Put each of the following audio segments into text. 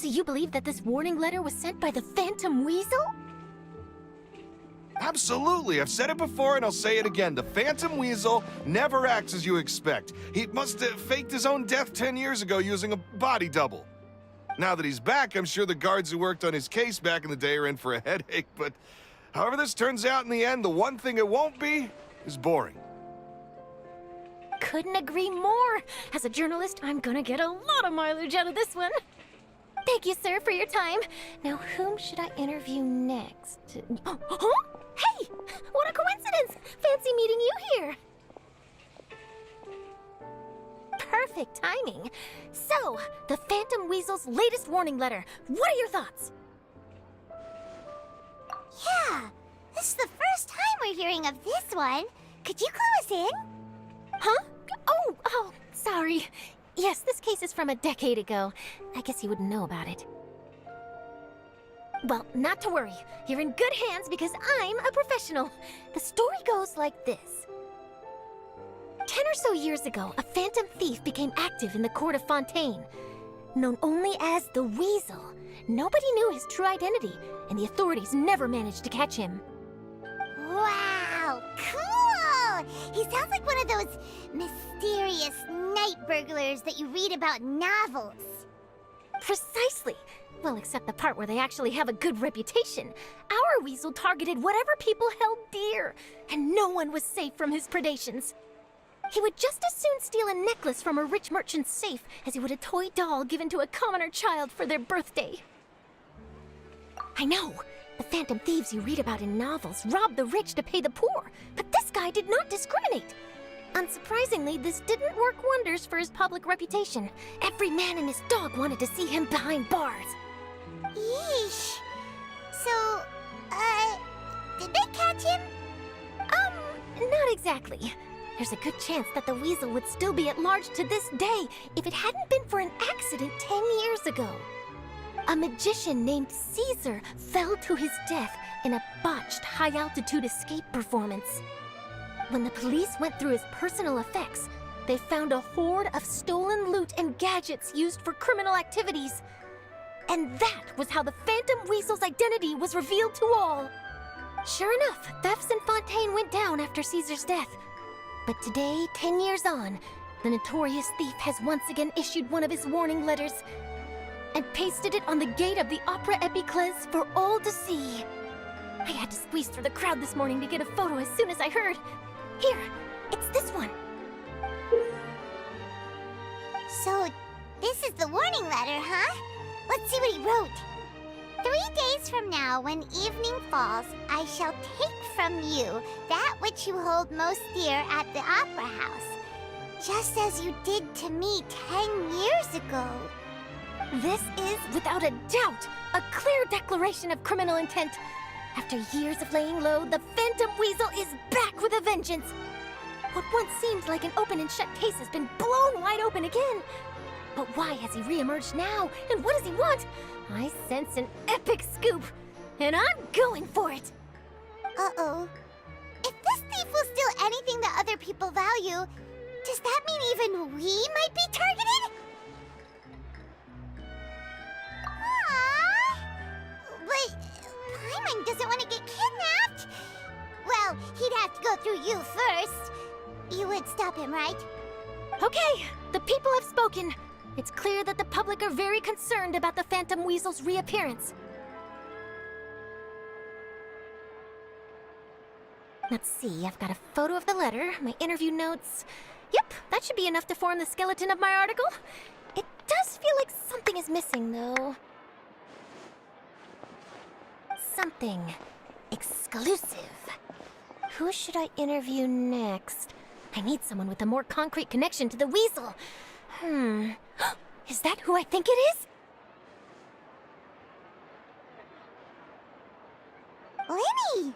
So you believe that this warning letter was sent by the Phantom Weasel? Absolutely. I've said it before and I'll say it again. The Phantom Weasel never acts as you expect. He must have faked his own death 10 years ago using a body double. Now that he's back, I'm sure the guards who worked on his case back in the day are in for a headache, but however this turns out in the end, the one thing it won't be is boring. Couldn't agree more. As a journalist, I'm gonna get a lot of mileage out of this one. Thank you, sir, for your time. Now, whom should I interview next? Huh? Hey! What a coincidence! Fancy meeting you here. Perfect timing. So, the Phantom Weasel's latest warning letter. What are your thoughts? Yeah, this is the first time we're hearing of this one. Could you clue us in? Huh? Oh, sorry. Yes, this case is from a decade ago. I guess you wouldn't know about it. Well, not to worry. You're in good hands because I'm a professional. The story goes like this. 10 or so years ago, a phantom thief became active in the court of Fontaine. Known only as the Weasel, nobody knew his true identity, and the authorities never managed to catch him. Wow, cool! He sounds like one of those mysterious night burglars that you read about in novels. Precisely. Well, except the part where they actually have a good reputation. Our Weasel targeted whatever people held dear, and no one was safe from his predations. He would just as soon steal a necklace from a rich merchant's safe as he would a toy doll given to a commoner child for their birthday. I know, the phantom thieves you read about in novels rob the rich to pay the poor, but this guy did not discriminate. Unsurprisingly, this didn't work wonders for his public reputation. Every man and his dog wanted to see him behind bars. Yeesh. So, did they catch him? Not exactly. There's a good chance that the Weasel would still be at large to this day if it hadn't been for an accident 10 years ago. A magician named Caesar fell to his death in a botched high-altitude escape performance. When the police went through his personal effects, they found a hoard of stolen loot and gadgets used for criminal activities. And that was how the Phantom Weasel's identity was revealed to all. Sure enough, thefts in Fontaine went down after Caesar's death. But today, 10 years on, the notorious thief has once again issued one of his warning letters and pasted it on the gate of the Opera Epiclese for all to see. I had to squeeze through the crowd this morning to get a photo as soon as I heard. Here, it's this one. So, this is the warning letter, huh? Let's see what he wrote. 3 days from now, when evening falls, I shall take from you that which you hold most dear at the Opera House, just as you did to me 10 years ago. This is, without a doubt, a clear declaration of criminal intent. After years of laying low, the Phantom Weasel is back with a vengeance. What once seemed like an open and shut case has been blown wide open again. But why has he re-emerged now, and what does he want? I sense an epic scoop, and I'm going for it. Uh-oh. If this thief will steal anything that other people value, does that mean even we might be targeted? Aww. But Paimon doesn't want to get kidnapped. Well, he'd have to go through you first. You would stop him, right? Okay, the people have spoken. It's clear that the public are very concerned about the Phantom Weasel's reappearance. Let's see, I've got a photo of the letter, my interview notes. Yep, that should be enough to form the skeleton of my article. It does feel like something is missing, though. Something exclusive. Who should I interview next? I need someone with a more concrete connection to the Weasel. Is that who I think it is? Lenny!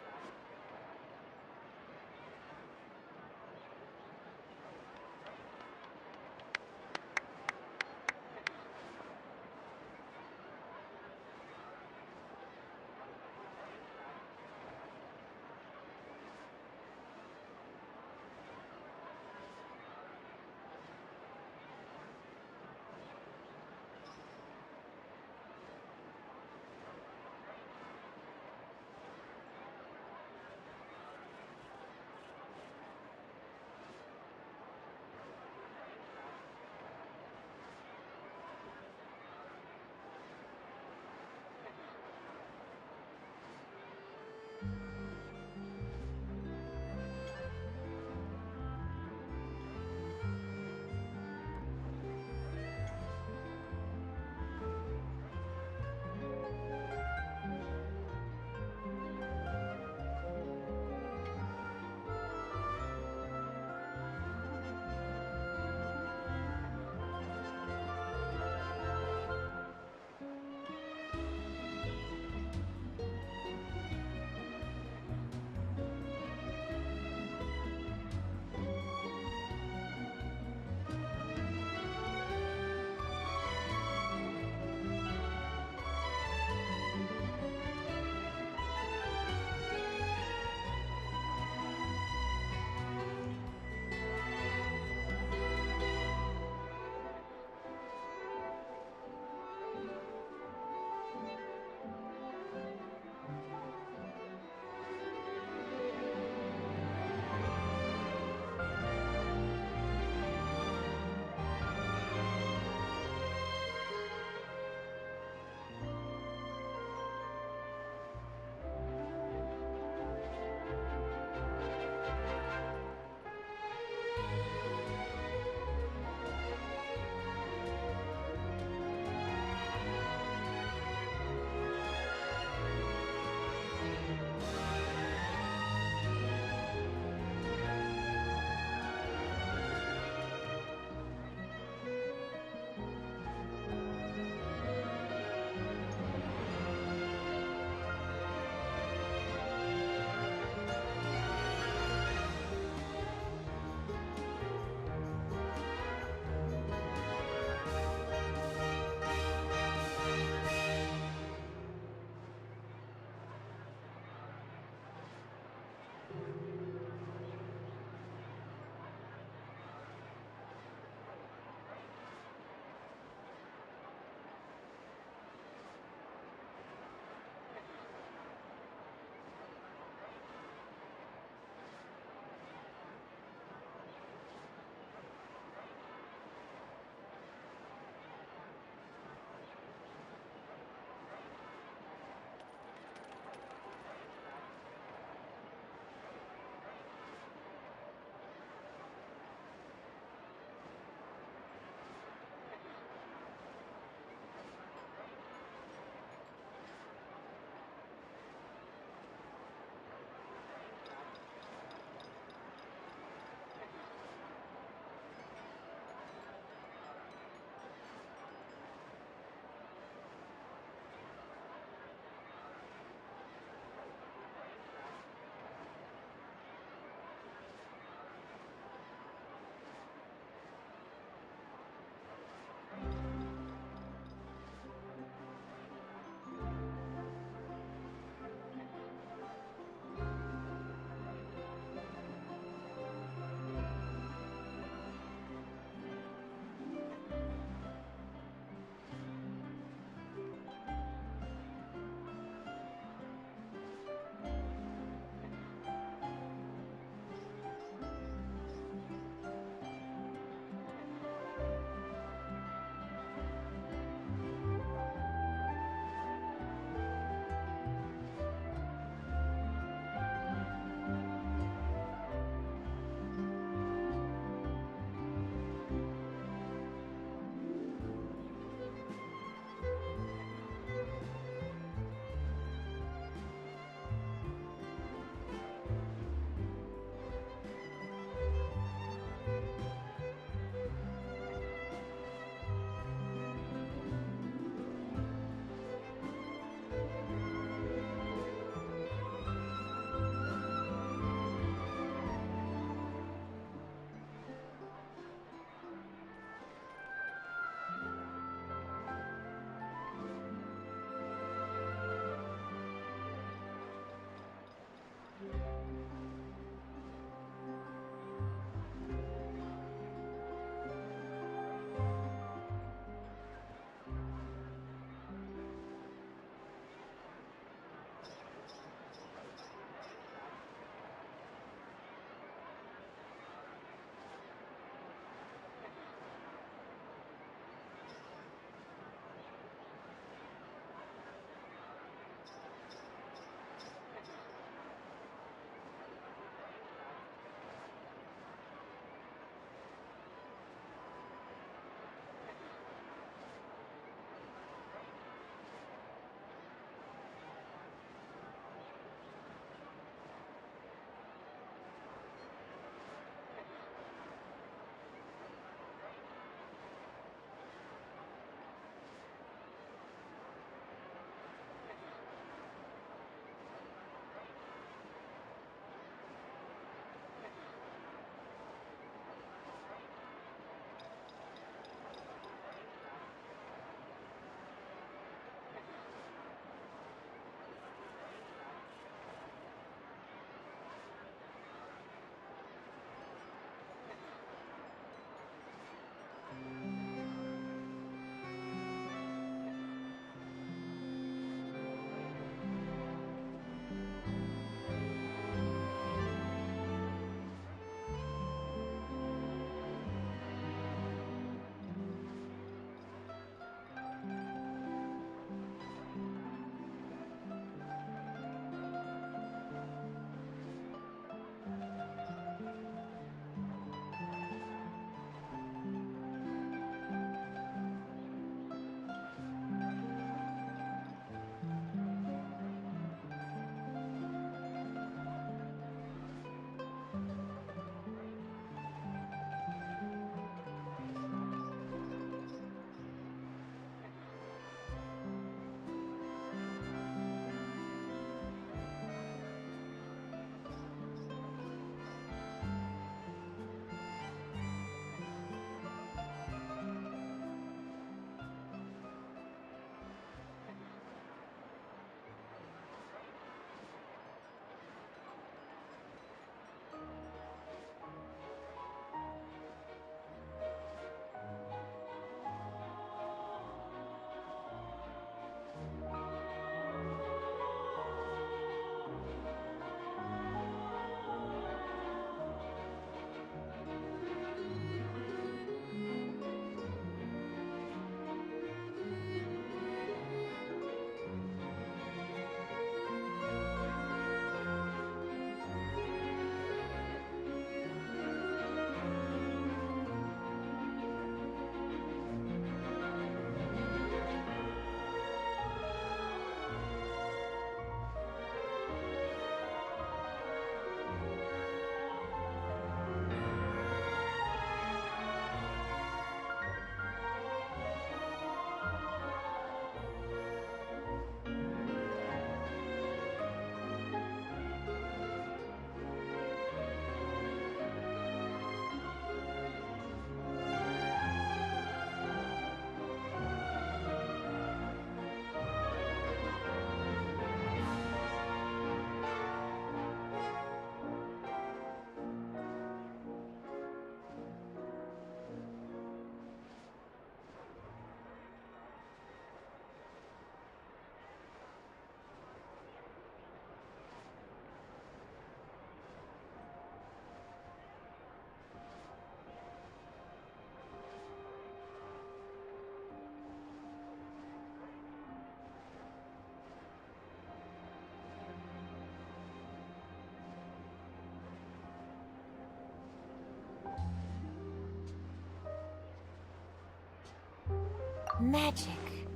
Magic,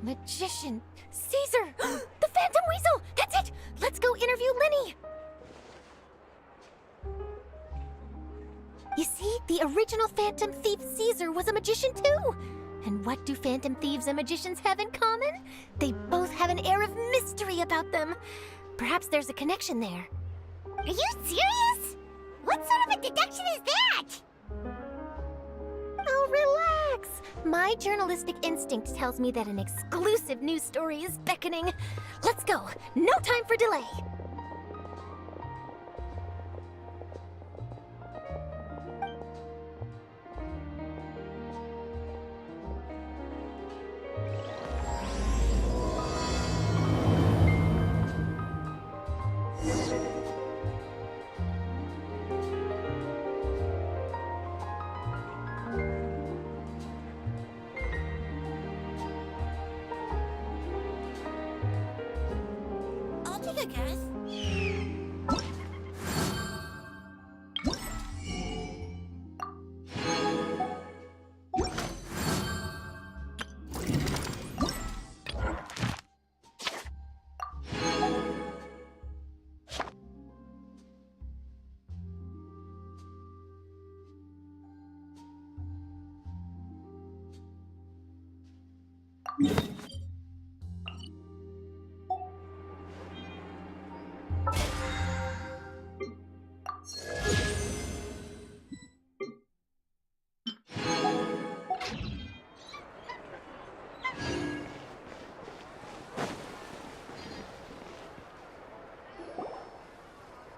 magician, Caesar! The Phantom Weasel! That's it! Let's go interview Lenny! You see, the original Phantom Thief Caesar was a magician too! And what do Phantom Thieves and magicians have in common? They both have an air of mystery about them. Perhaps there's a connection there. Are you serious? What sort of a deduction is that? Oh, relax! My journalistic instinct tells me that an exclusive news story is beckoning. Let's go! No time for delay! I'll take a guess.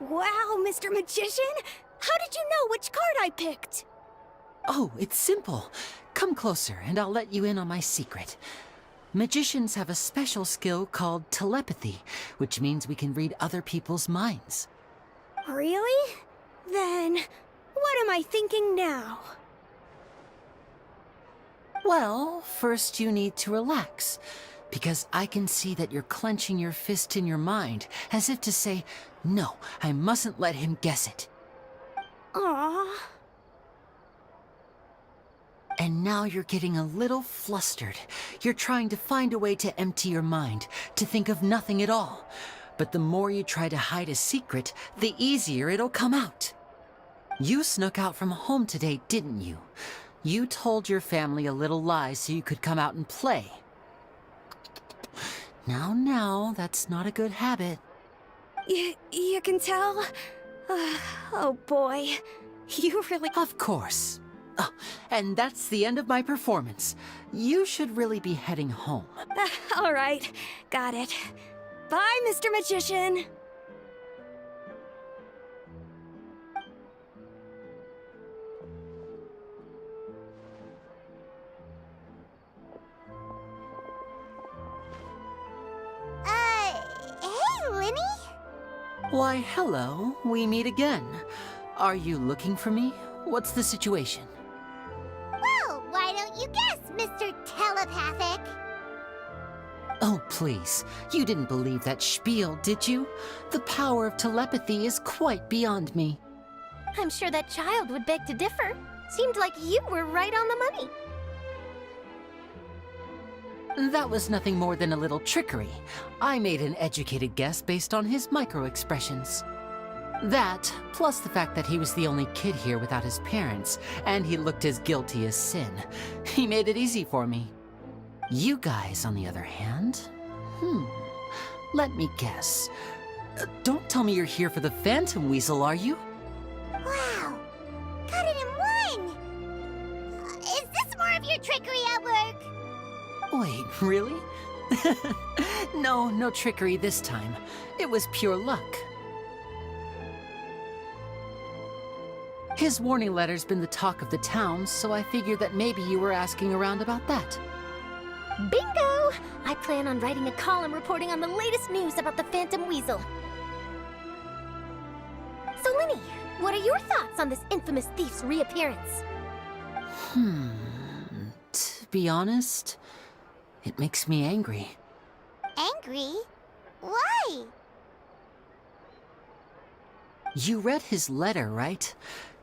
Wow, Mr. Magician! How did you know which card I picked? Oh, it's simple. Come closer and I'll let you in on my secret. Magicians have a special skill called telepathy, which means we can read other people's minds. Really? Then, what am I thinking now? Well, first you need to relax, because I can see that you're clenching your fist in your mind, as if to say, no, I mustn't let him guess it. Aww. And now you're getting a little flustered. You're trying to find a way to empty your mind, to think of nothing at all. But the more you try to hide a secret, the easier it'll come out. You snuck out from home today, didn't you? You told your family a little lie so you could come out and play. Now, that's not a good habit. You can tell? Oh boy, you really... Of course. Oh, and that's the end of my performance. You should really be heading home. All right, got it. Bye, Mr. Magician. Hey, Lenny? Why, hello. We meet again. Are you looking for me? What's the situation? Well, why don't you guess, Mr. Telepathic? Oh, please. You didn't believe that spiel, did you? The power of telepathy is quite beyond me. I'm sure that child would beg to differ. Seemed like you were right on the money. That was nothing more than a little trickery. I made an educated guess based on his micro-expressions. That, plus the fact that he was the only kid here without his parents, and he looked as guilty as sin. He made it easy for me. You guys, on the other hand, let me guess. Don't tell me you're here for the Phantom Weasel, are you? Wow, got it in one! Is this more of your trickery at work? Wait, really? No trickery this time. It was pure luck. His warning letter's been the talk of the town, so I figured that maybe you were asking around about that. Bingo! I plan on writing a column reporting on the latest news about the Phantom Weasel. So, Lenny, what are your thoughts on this infamous thief's reappearance? To be honest, it makes me angry. Angry? Why? You read his letter, right?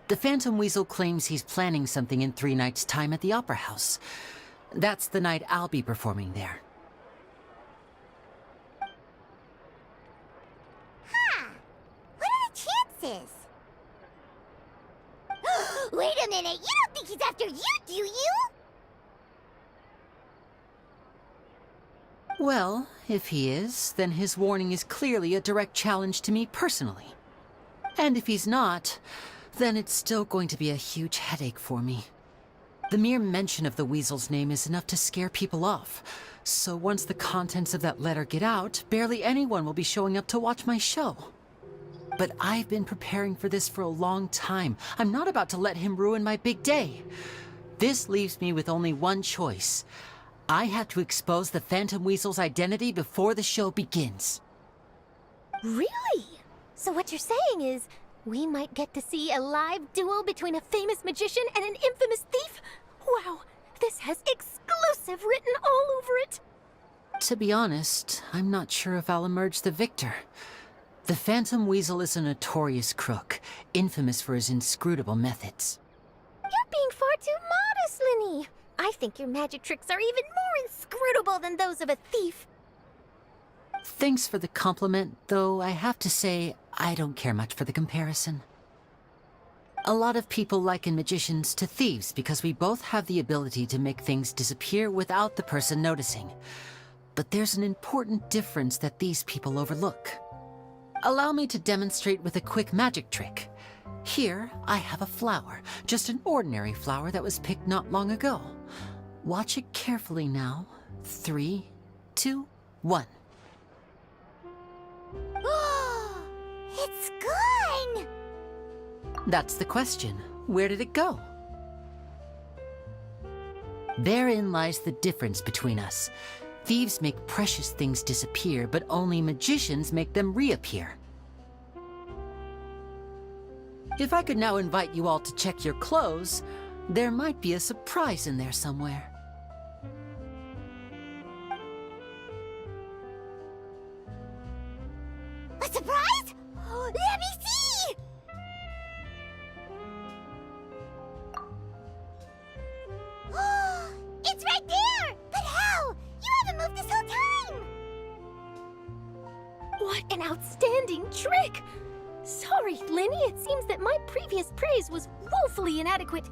The Phantom Weasel claims he's planning something in 3 nights' time at the Opera House. That's the night I'll be performing there. Huh. What are the chances? Wait a minute, you don't think he's after you, do you? Well, if he is, then his warning is clearly a direct challenge to me personally. And if he's not, then it's still going to be a huge headache for me. The mere mention of the weasel's name is enough to scare people off. So once the contents of that letter get out, barely anyone will be showing up to watch my show. But I've been preparing for this for a long time. I'm not about to let him ruin my big day. This leaves me with only one choice. I have to expose the Phantom Weasel's identity before the show begins. Really? So what you're saying is, we might get to see a live duel between a famous magician and an infamous thief? Wow, this has exclusive written all over it! To be honest, I'm not sure if I'll emerge the victor. The Phantom Weasel is a notorious crook, infamous for his inscrutable methods. You're being far too modest, Linny. I think your magic tricks are even more inscrutable than those of a thief. Thanks for the compliment, though I have to say, I don't care much for the comparison. A lot of people liken magicians to thieves because we both have the ability to make things disappear without the person noticing. But there's an important difference that these people overlook. Allow me to demonstrate with a quick magic trick. Here, I have a flower, just an ordinary flower that was picked not long ago. Watch it carefully now. 3, 2, 1. It's gone! That's the question. Where did it go? Therein lies the difference between us. Thieves make precious things disappear, but only magicians make them reappear. If I could now invite you all to check your clothes, there might be a surprise in there somewhere. A surprise? Let me see! It's right there! But how? You haven't moved this whole time! What an outstanding trick! Sorry, Linny, it seems that my previous praise was woefully inadequate.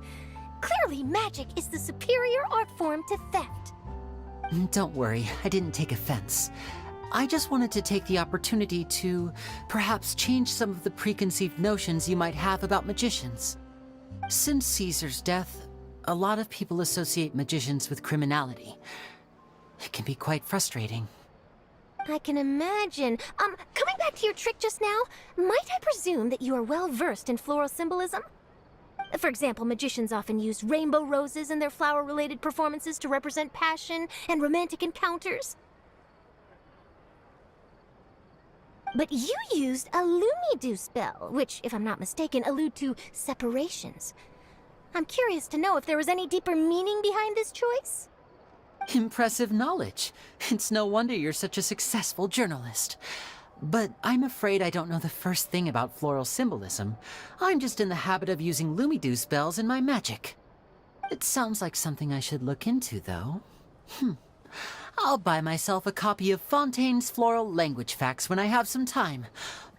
Clearly, magic is the superior art form to theft. Don't worry, I didn't take offense. I just wanted to take the opportunity to perhaps change some of the preconceived notions you might have about magicians. Since Caesar's death, a lot of people associate magicians with criminality. It can be quite frustrating. I can imagine. Coming back to your trick just now, might I presume that you are well versed in floral symbolism? For example, magicians often use rainbow roses in their flower-related performances to represent passion and romantic encounters. But you used a Lumidu spell, which, if I'm not mistaken, allude to separations. I'm curious to know if there was any deeper meaning behind this choice? Impressive knowledge. It's no wonder you're such a successful journalist. But I'm afraid I don't know the first thing about floral symbolism. I'm just in the habit of using Lumidu spells in my magic. It sounds like something I should look into, though. I'll buy myself a copy of Fontaine's Floral Language Facts when I have some time.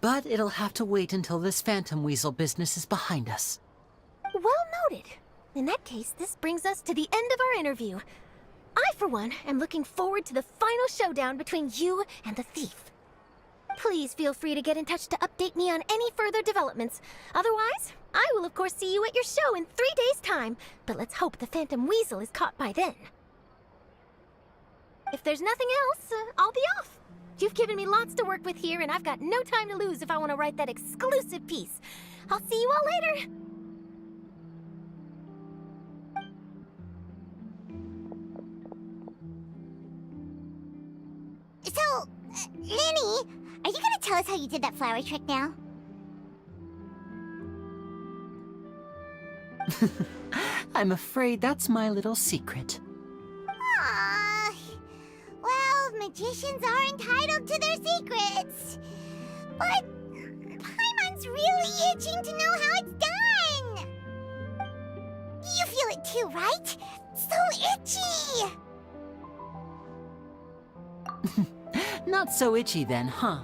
But it'll have to wait until this Phantom Weasel business is behind us. Well noted. In that case, this brings us to the end of our interview. I, for one, am looking forward to the final showdown between you and the thief. Please feel free to get in touch to update me on any further developments. Otherwise, I will of course see you at your show in 3 days' time, but let's hope the Phantom Weasel is caught by then. If there's nothing else, I'll be off. You've given me lots to work with here, and I've got no time to lose if I want to write that exclusive piece. I'll see you all later. So, Linny, are you gonna tell us how you did that flower trick now? I'm afraid that's my little secret. Aww. Well, magicians are entitled to their secrets. But Paimon's really itching to know how it's done. You feel it too, right? So itchy. Not so itchy then, huh?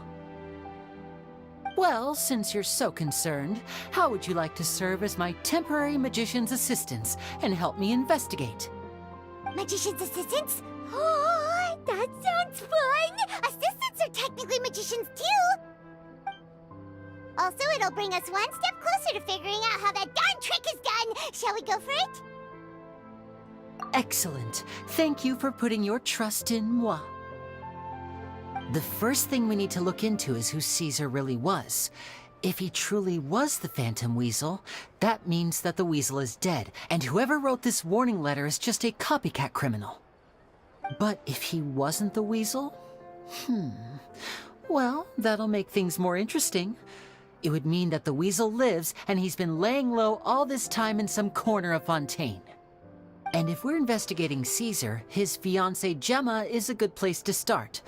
Well, since you're so concerned, how would you like to serve as my temporary magician's assistants and help me investigate? Magician's assistants? Oh, that sounds fun! Assistants are technically magicians too! Also, it'll bring us one step closer to figuring out how that darn trick is done! Shall we go for it? Excellent. Thank you for putting your trust in moi. The first thing we need to look into is who Caesar really was. If he truly was the Phantom Weasel, that means that the Weasel is dead, and whoever wrote this warning letter is just a copycat criminal. But if he wasn't the Weasel? Well, that'll make things more interesting. It would mean that the Weasel lives, and he's been laying low all this time in some corner of Fontaine. And if we're investigating Caesar, his fiancée Gemma is a good place to start.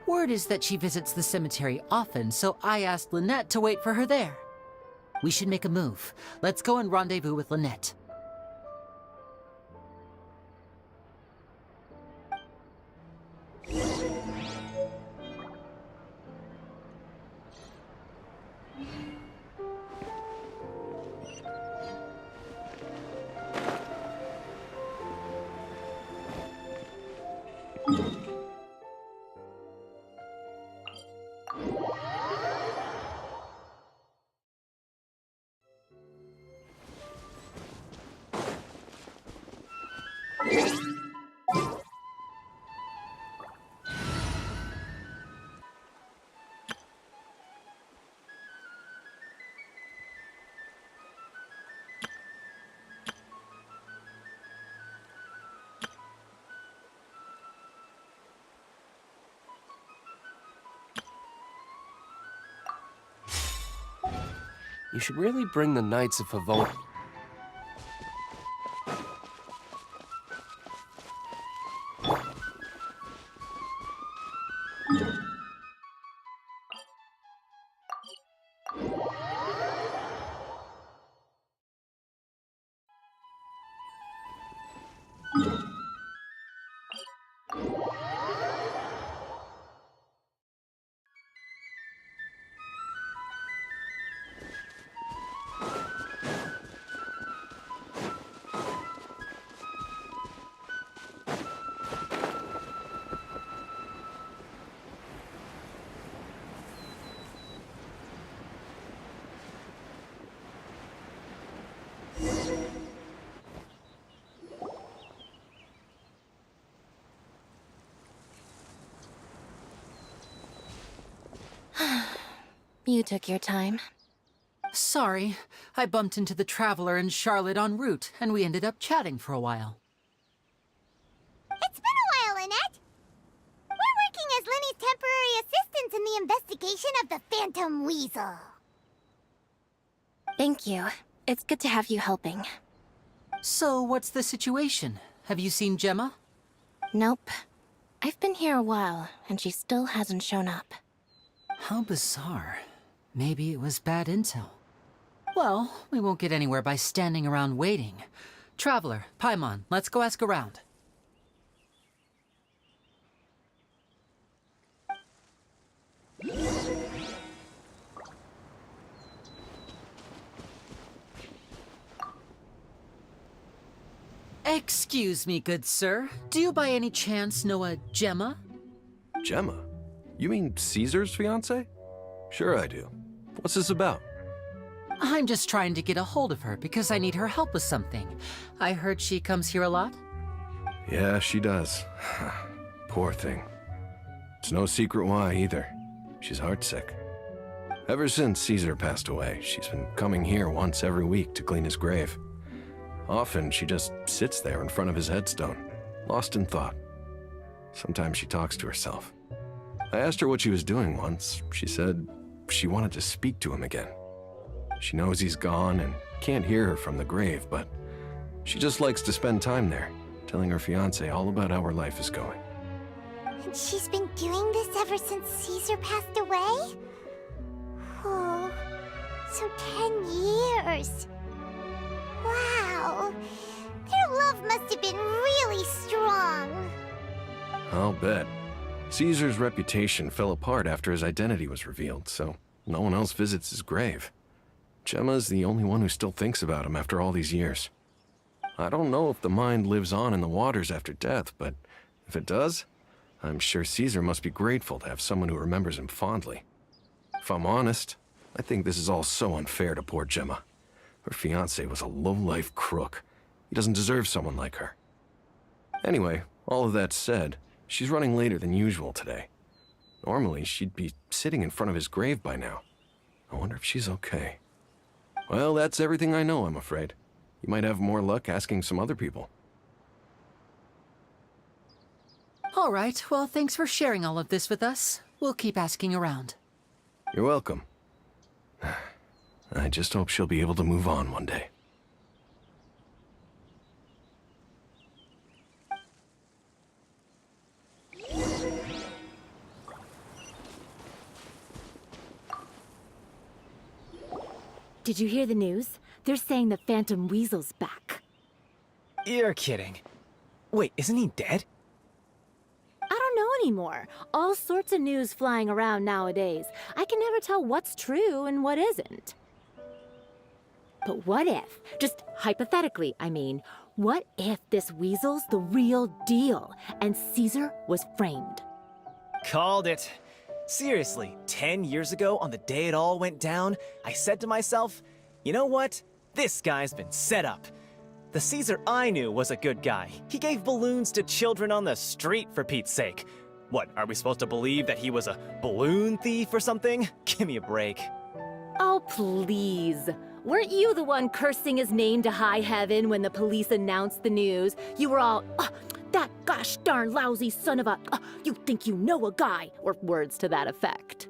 Word is that she visits the cemetery often, so I asked Lynette to wait for her there. We should make a move. Let's go and rendezvous with Lynette. You should really bring the Knights of Favon. You took your time. Sorry, I bumped into the Traveler and Charlotte en route, and we ended up chatting for a while. It's been a while, Lynette! We're working as Lenny's temporary assistants in the investigation of the Phantom Weasel. Thank you. It's good to have you helping. So, what's the situation? Have you seen Gemma? Nope. I've been here a while, and she still hasn't shown up. How bizarre. Maybe it was bad intel. Well, we won't get anywhere by standing around waiting. Traveler, Paimon, let's go ask around. Excuse me, good sir. Do you by any chance know a Gemma? Gemma? You mean Caesar's fiancée? Sure I do. What's this about? I'm just trying to get a hold of her because I need her help with something. I heard she comes here a lot. Yeah, she does. Poor thing. It's no secret why either. She's heartsick. Ever since Caesar passed away, she's been coming here once every week to clean his grave. Often she just sits there in front of his headstone, lost in thought. Sometimes she talks to herself. I asked her what she was doing once. She said she wanted to speak to him again. She knows he's gone and can't hear her from the grave, but she just likes to spend time there, telling her fiancé all about how her life is going. And she's been doing this ever since Caesar passed away? Oh, so 10 years. Wow, their love must have been really strong. I'll bet. Caesar's reputation fell apart after his identity was revealed, so no one else visits his grave. Gemma's the only one who still thinks about him after all these years. I don't know if the mind lives on in the waters after death, but if it does, I'm sure Caesar must be grateful to have someone who remembers him fondly. If I'm honest, I think this is all so unfair to poor Gemma. Her fiancé was a low-life crook. He doesn't deserve someone like her. Anyway, all of that said, she's running later than usual today. Normally, she'd be sitting in front of his grave by now. I wonder if she's okay. Well, that's everything I know, I'm afraid. You might have more luck asking some other people. All right, well, thanks for sharing all of this with us. We'll keep asking around. You're welcome. I just hope she'll be able to move on one day. Did you hear the news? They're saying the Phantom Weasel's back. You're kidding. Wait, isn't he dead? I don't know anymore. All sorts of news flying around nowadays. I can never tell what's true and what isn't. But what if, just hypothetically, I mean, what if this weasel's the real deal and Caesar was framed? Called it. Seriously, 10 years ago, on the day it all went down, I said to myself, you know what? This guy's been set up. The Caesar I knew was a good guy. He gave balloons to children on the street, for Pete's sake. What, are we supposed to believe that he was a balloon thief or something? Give me a break. Oh, please. Weren't you the one cursing his name to high heaven when the police announced the news? You were all, that gosh darn lousy son of a, you think you know a guy, or words to that effect.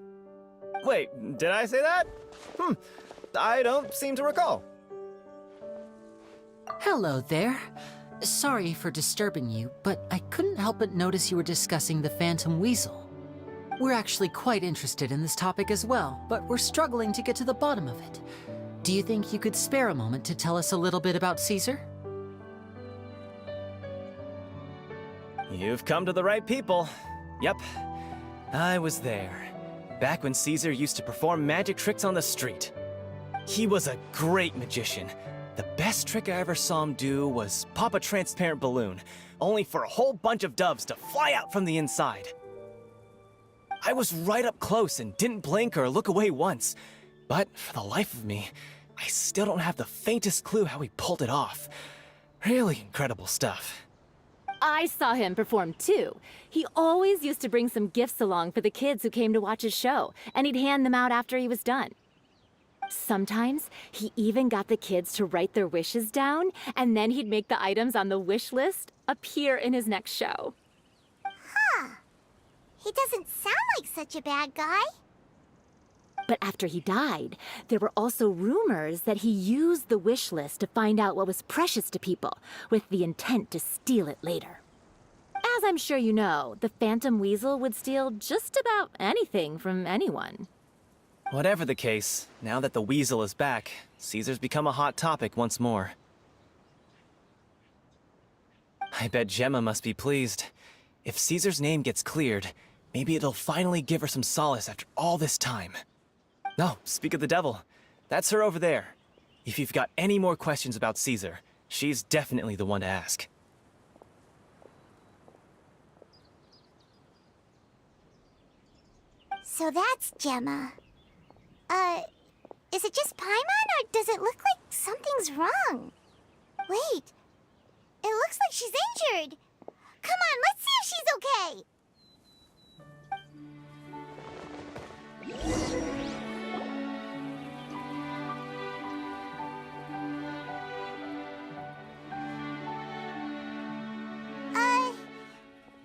Wait, did I say that? I don't seem to recall. Hello there. Sorry for disturbing you, but I couldn't help but notice you were discussing the Phantom Weasel. We're actually quite interested in this topic as well, but we're struggling to get to the bottom of it. Do you think you could spare a moment to tell us a little bit about Caesar? You've come to the right people. Yep, I was there. Back when Caesar used to perform magic tricks on the street. He was a great magician. The best trick I ever saw him do was pop a transparent balloon, only for a whole bunch of doves to fly out from the inside. I was right up close and didn't blink or look away once. But for the life of me, I still don't have the faintest clue how he pulled it off. Really incredible stuff. I saw him perform too. He always used to bring some gifts along for the kids who came to watch his show, and he'd hand them out after he was done. Sometimes, he even got the kids to write their wishes down, and then he'd make the items on the wish list appear in his next show. He doesn't sound like such a bad guy. But after he died, there were also rumors that he used the wish list to find out what was precious to people, with the intent to steal it later. As I'm sure you know, the Phantom Weasel would steal just about anything from anyone. Whatever the case, now that the Weasel is back, Caesar's become a hot topic once more. I bet Gemma must be pleased. If Caesar's name gets cleared, maybe it'll finally give her some solace after all this time. No, speak of the devil. That's her over there. If you've got any more questions about Caesar, she's definitely the one to ask. So that's Gemma. Is it just Paimon, or does it look like something's wrong? Wait, it looks like she's injured. Come on, let's see if she's okay.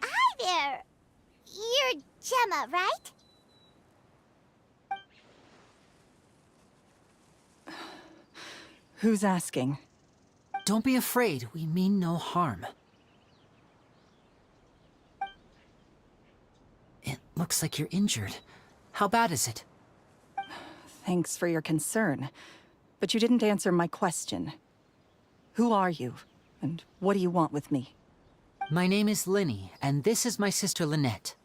Hi there. You're Gemma, right? Who's asking? Don't be afraid, we mean no harm. It looks like you're injured. How bad is it? Thanks for your concern, but you didn't answer my question. Who are you, and what do you want with me? My name is Linny, and this is my sister Lynette.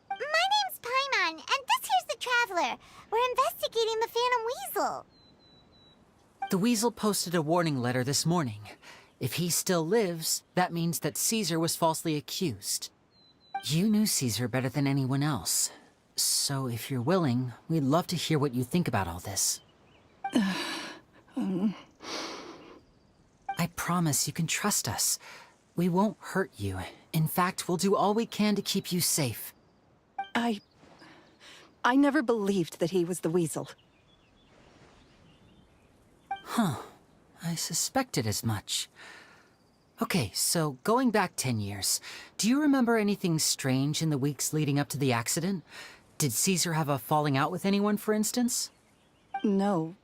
My name's Paimon, and this here's the Traveler. We're investigating the Phantom Weasel. The Weasel posted a warning letter this morning. If he still lives, that means that Caesar was falsely accused. You knew Caesar better than anyone else. So if you're willing, we'd love to hear what you think about all this. I promise you can trust us. We won't hurt you. In fact, we'll do all we can to keep you safe. I never believed that he was the Weasel. Huh. I suspected as much. Okay, so going back 10 years, do you remember anything strange in the weeks leading up to the accident? Did Caesar have a falling out with anyone, for instance? No,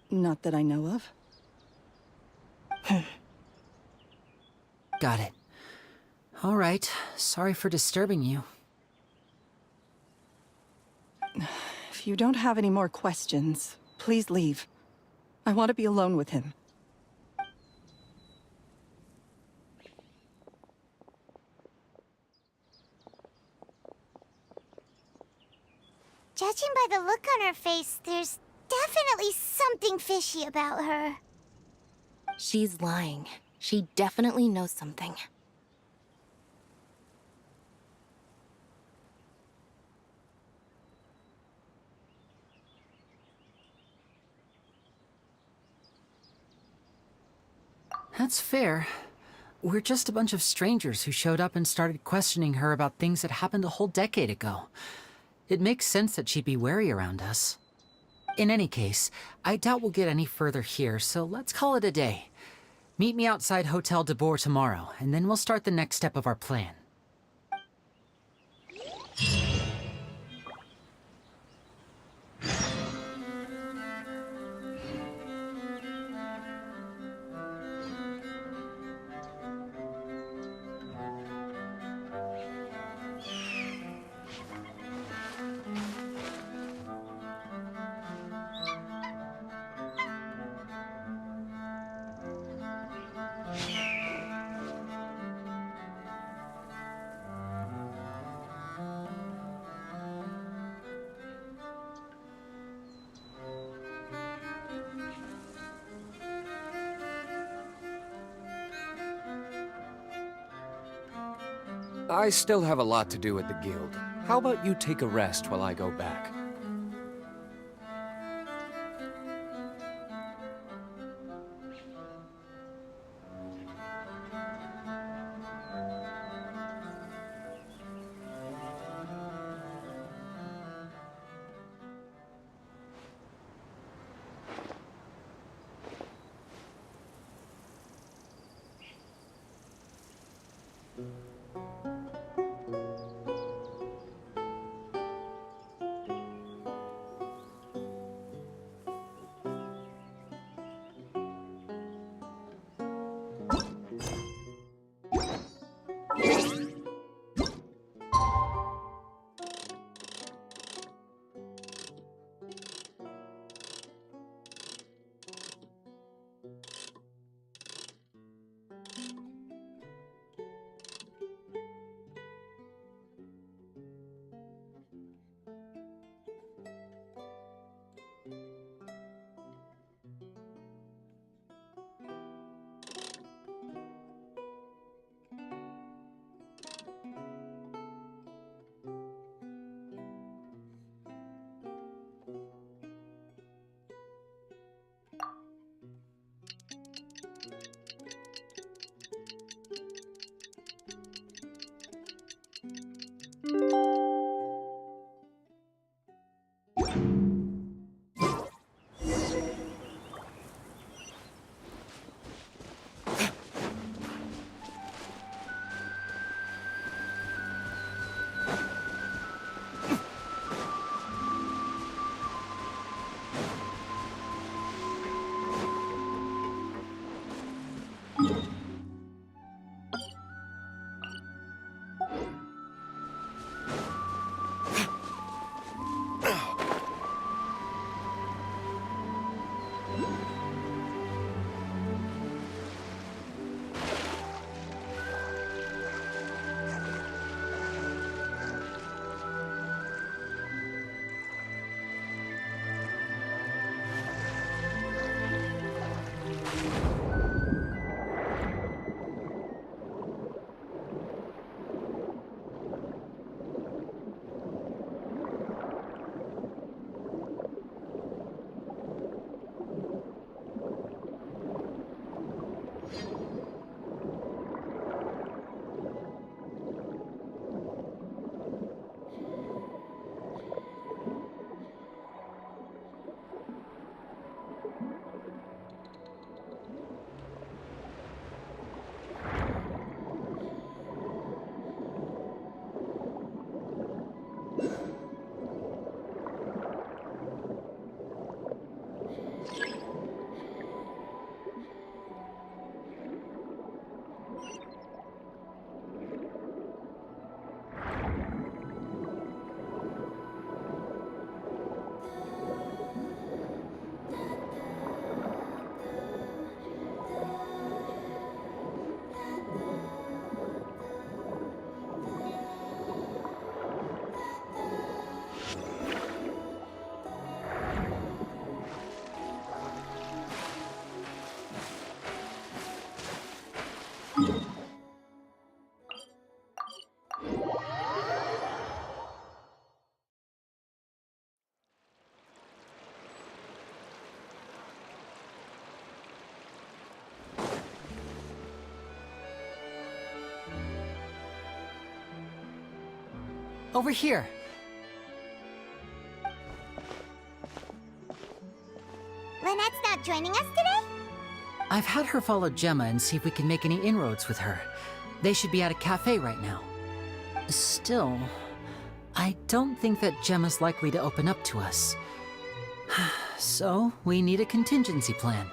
not that I know of. Got it. All right. Sorry for disturbing you. If you don't have any more questions, please leave. I want to be alone with him. Judging by the look on her face, there's definitely something fishy about her. She's lying. She definitely knows something. That's fair. We're just a bunch of strangers who showed up and started questioning her about things that happened a whole decade ago. It makes sense that she'd be wary around us. In any case, I doubt we'll get any further here, so let's call it a day. Meet me outside Hotel de Boer tomorrow, and then we'll start the next step of our plan. I still have a lot to do at the guild. How about you take a rest while I go back? over here. Lynette's not joining us today? I've had her follow Gemma and see if we can make any inroads with her. They should be at a cafe right now. Still, I don't think that Gemma's likely to open up to us. So, we need a contingency plan.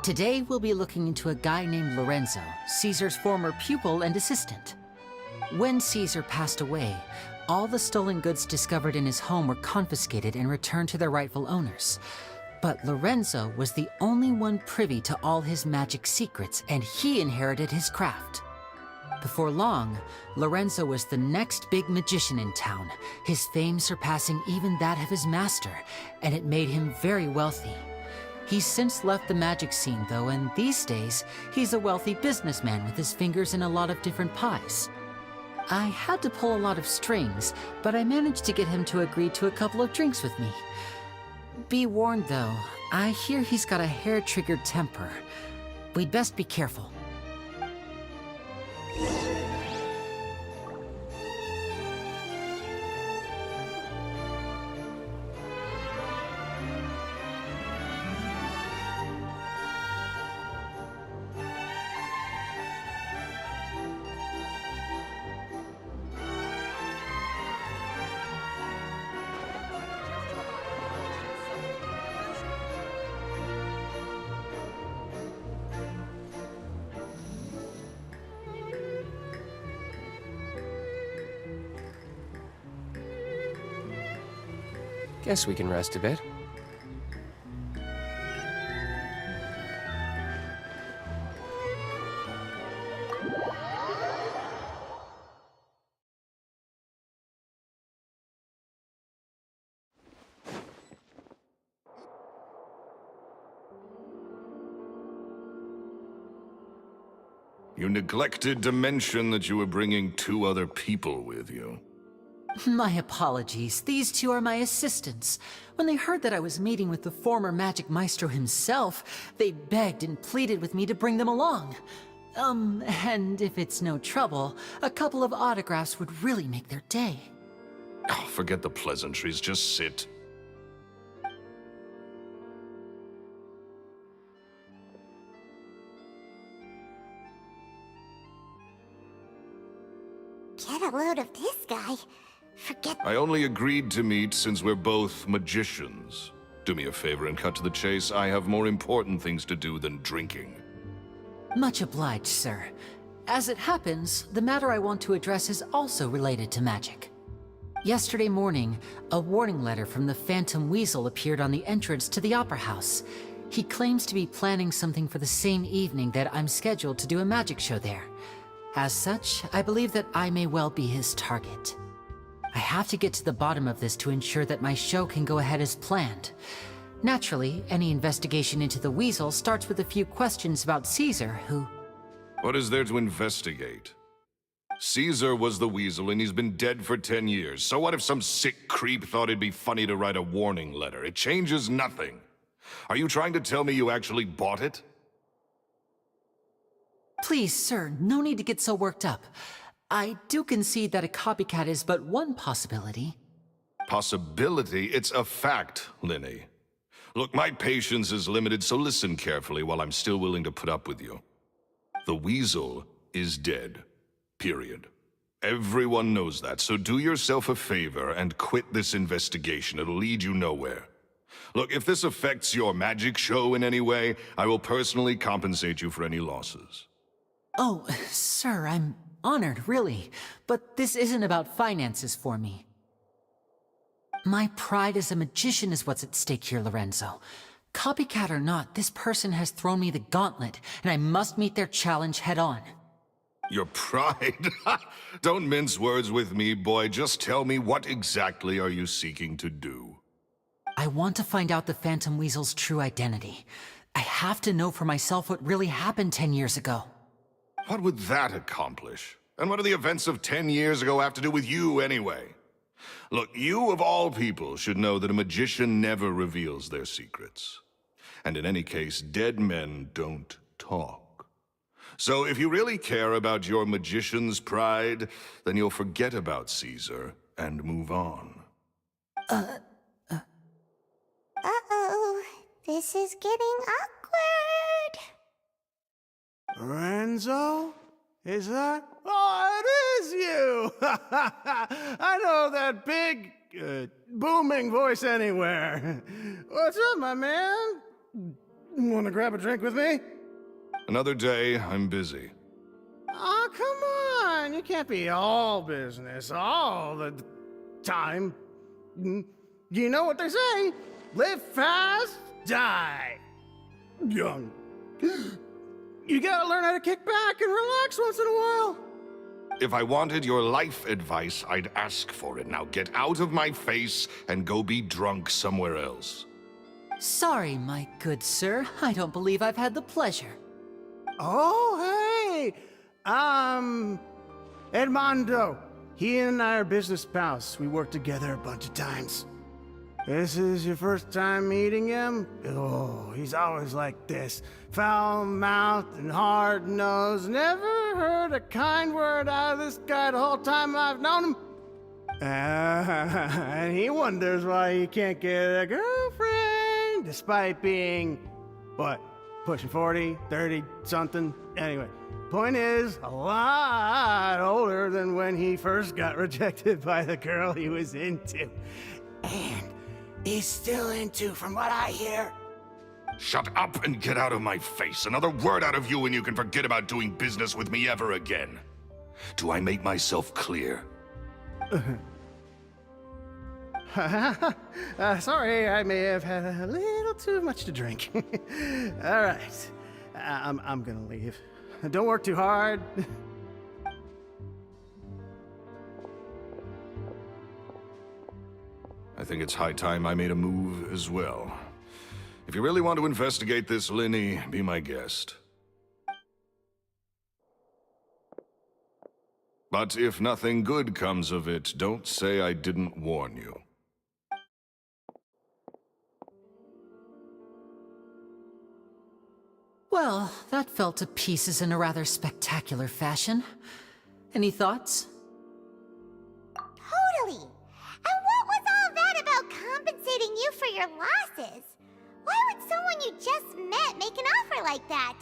Today, we'll be looking into a guy named Lorenzo, Caesar's former pupil and assistant. When Caesar passed away, all the stolen goods discovered in his home were confiscated and returned to their rightful owners. But Lorenzo was the only one privy to all his magic secrets, and he inherited his craft. Before long, Lorenzo was the next big magician in town, his fame surpassing even that of his master, and it made him very wealthy. He's since left the magic scene, though, and these days, he's a wealthy businessman with his fingers in a lot of different pies. I had to pull a lot of strings, but I managed to get him to agree to a couple of drinks with me. Be warned, though, I hear he's got a hair-triggered temper. We'd best be careful. Guess we can rest a bit. You neglected to mention that you were bringing 2 other people with you. My apologies. These 2 are my assistants. When they heard that I was meeting with the former magic maestro himself, they begged and pleaded with me to bring them along. And if it's no trouble, a couple of autographs would really make their day. Oh, forget the pleasantries, just sit. Get a load of this guy. Forget. I only agreed to meet since we're both magicians. Do me a favor and cut to the chase. I have more important things to do than drinking. Much obliged, sir. As it happens, the matter I want to address is also related to magic. Yesterday morning, a warning letter from the Phantom Weasel appeared on the entrance to the Opera House. He claims to be planning something for the same evening that I'm scheduled to do a magic show there. As such, I believe that I may well be his target. I have to get to the bottom of this to ensure that my show can go ahead as planned. Naturally, any investigation into the Weasel starts with a few questions about Caesar, who... What is there to investigate? Caesar was the Weasel and he's been dead for 10 years. So what if some sick creep thought it'd be funny to write a warning letter? It changes nothing. Are you trying to tell me you actually bought it? Please, sir, no need to get so worked up. I do concede that a copycat is but one possibility. Possibility? It's a fact, Linny. Look, my patience is limited, so listen carefully while I'm still willing to put up with you. The Weasel is dead. Period. Everyone knows that, so do yourself a favor and quit this investigation. It'll lead you nowhere. Look, if this affects your magic show in any way, I will personally compensate you for any losses. Oh, sir, I'm honored, really. But this isn't about finances for me. My pride as a magician is what's at stake here, Lorenzo. Copycat or not, this person has thrown me the gauntlet, and I must meet their challenge head-on. Your pride? Don't mince words with me, boy. Just tell me, what exactly are you seeking to do? I want to find out the Phantom Weasel's true identity. I have to know for myself what really happened 10 years ago. What would that accomplish? And what do the events of 10 years ago have to do with you, anyway? Look, you of all people should know that a magician never reveals their secrets. And in any case, dead men don't talk. So if you really care about your magician's pride, then you'll forget about Caesar and move on. Uh-oh. This is getting awkward. Lorenzo? Is that? Oh, it is you! I know that big, booming voice anywhere. What's up, my man? Want to grab a drink with me? Another day, I'm busy. Oh, come on! You can't be all business all the time. You know what they say? Live fast, die young. You gotta learn how to kick back and relax once in a while. If I wanted your life advice, I'd ask for it. Now get out of my face and go be drunk somewhere else. Sorry, my good sir. I don't believe I've had the pleasure. Oh, hey! Edmondo. He and I are business pals. We worked together a bunch of times. This is your first time meeting him? Oh, he's always like this. Foul-mouthed and hard-nosed. Never heard a kind word out of this guy the whole time I've known him. And he wonders why he can't get a girlfriend, despite being, what, pushing 40, 30, something? Anyway, point is, a lot older than when he first got rejected by the girl he was into. And he's still into, from what I hear. Shut up and get out of my face. Another word out of you and you can forget about doing business with me ever again. Do I make myself clear? Sorry, I may have had a little too much to drink. All right, I'm gonna leave. Don't work too hard. I think it's high time I made a move as well. If you really want to investigate this, Linny, be my guest. But if nothing good comes of it, don't say I didn't warn you. Well, that fell to pieces in a rather spectacular fashion. Any thoughts? Totally. And what was all that about compensating you for your losses? Why would someone you just met make an offer like that?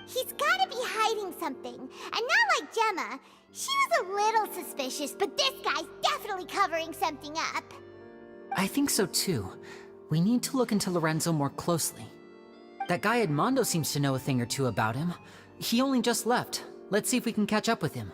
He's gotta be hiding something. And not like Gemma. She was a little suspicious, but this guy's definitely covering something up. I think so too. We need to look into Lorenzo more closely. That guy Edmondo seems to know a thing or two about him. He only just left. Let's see if we can catch up with him.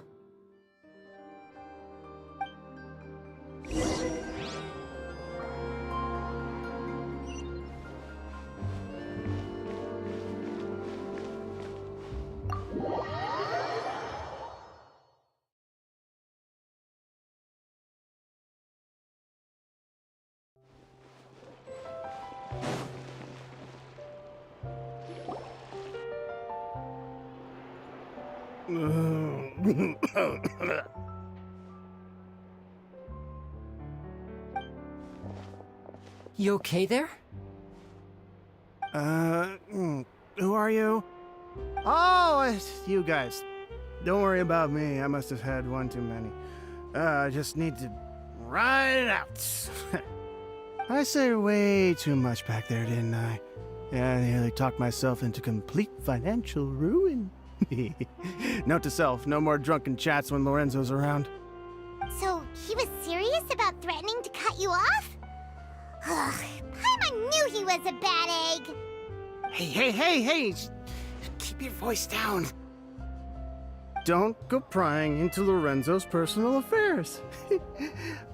You okay there? Who are you? Oh, it's you guys. Don't worry about me. I must have had one too many. I just need to ride it out. I said way too much back there, didn't I? Yeah, I nearly talked myself into complete financial ruin. Note to self, no more drunken chats when Lorenzo's around. So, he was serious about threatening to cut you off? Ugh, Paimon knew he was a bad egg. Hey! Keep your voice down. Don't go prying into Lorenzo's personal affairs.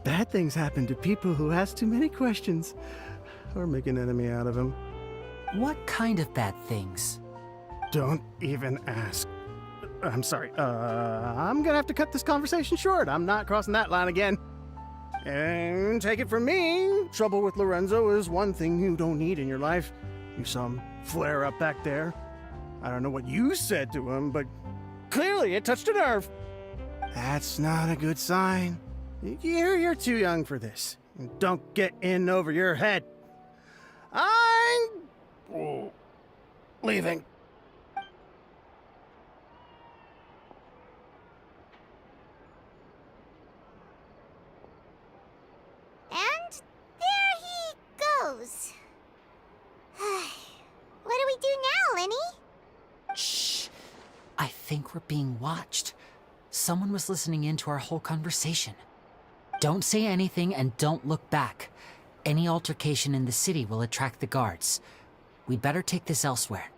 Bad things happen to people who ask too many questions. Or make an enemy out of him. What kind of bad things? Don't even ask. I'm sorry. I'm gonna have to cut this conversation short. I'm not crossing that line again. And take it from me, trouble with Lorenzo is one thing you don't need in your life. You saw him flare up back there. I don't know what you said to him, but clearly it touched a nerve. That's not a good sign. You're too young for this. Don't get in over your head. I'm leaving. any? Shh. I think we're being watched. Someone was listening in to our whole conversation. Don't say anything and don't look back. Any altercation in the city will attract the guards. We better take this elsewhere.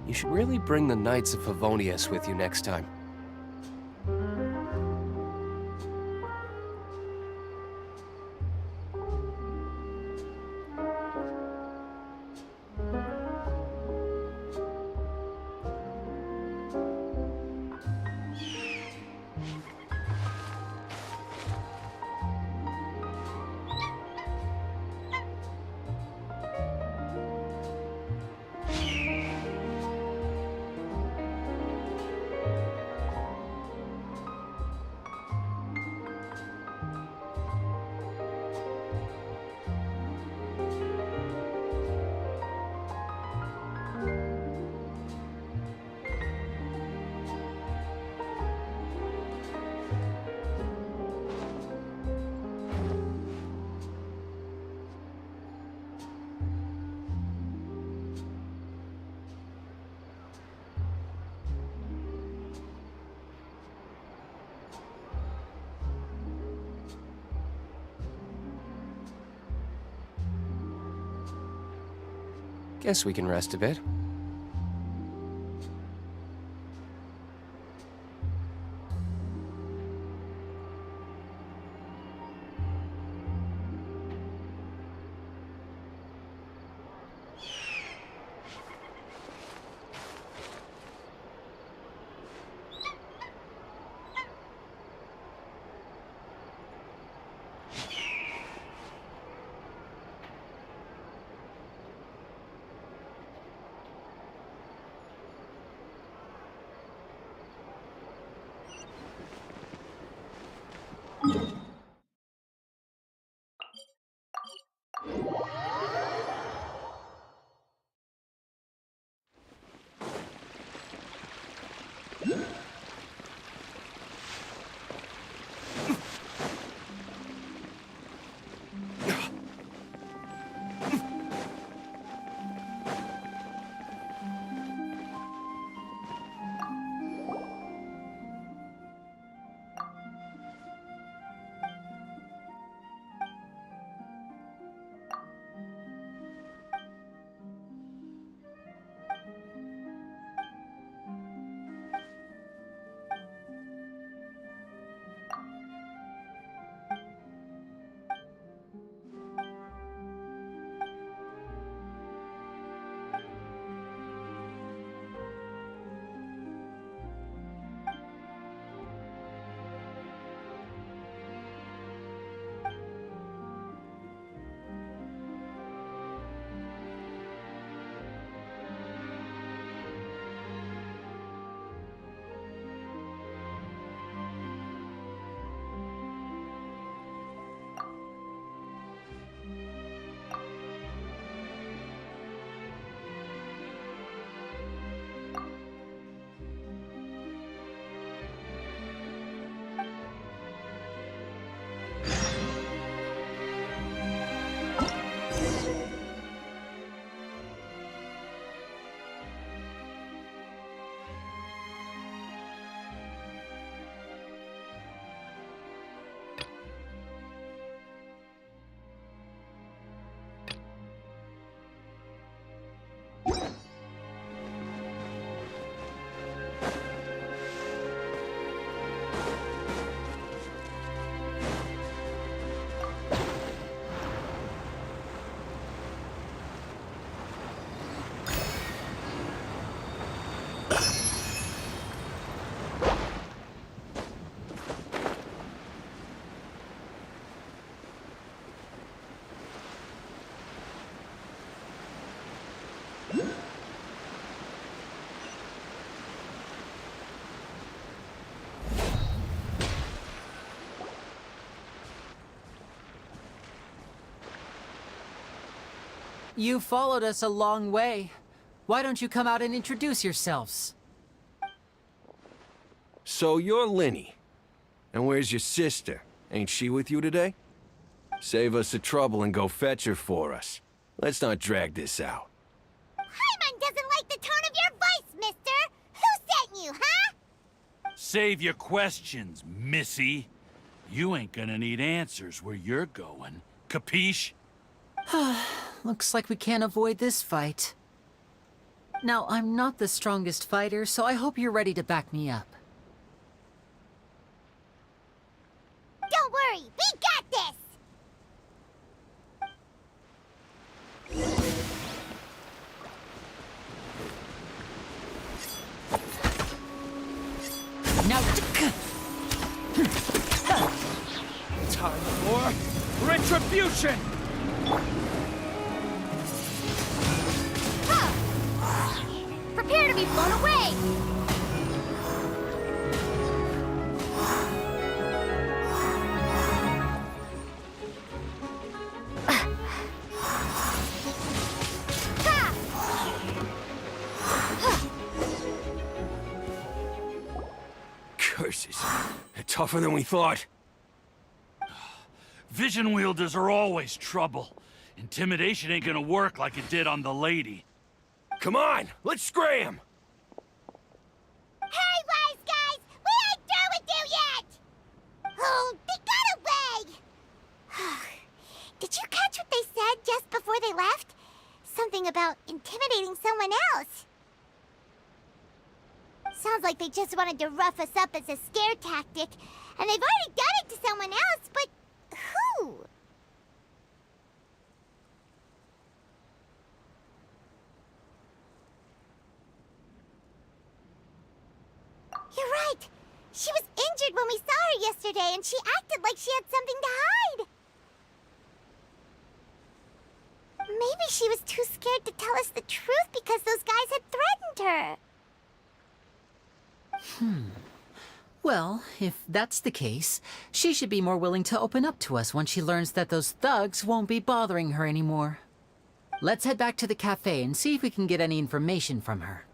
You should really bring the Knights of Favonius with you next time. Guess we can rest a bit. You followed us a long way. Why don't you come out and introduce yourselves? So you're Linny. And where's your sister? Ain't she with you today? Save us the trouble and go fetch her for us. Let's not drag this out. Paimon doesn't like the tone of your voice, mister! Who sent you, huh? Save your questions, missy. You ain't gonna need answers where you're going. Capiche? Looks like we can't avoid this fight. Now, I'm not the strongest fighter, so I hope you're ready to back me up. Don't worry, we got this! Now, Time for retribution! Prepare to be blown away! Curses. They're tougher than we thought. Vision wielders are always trouble. Intimidation ain't gonna work like it did on the lady. Come on, let's scram! Hey, wise guys! We ain't through with you yet! Oh, they got away! Did you catch what they said just before they left? Something about intimidating someone else. Sounds like they just wanted to rough us up as a scare tactic, and they've already done it to someone else, but who? You're right. She was injured when we saw her yesterday, and she acted like she had something to hide. Maybe she was too scared to tell us the truth because those guys had threatened her. well, if that's the case, she should be more willing to open up to us when she learns that those thugs won't be bothering her anymore. Let's head back to the cafe and see if we can get any information from her.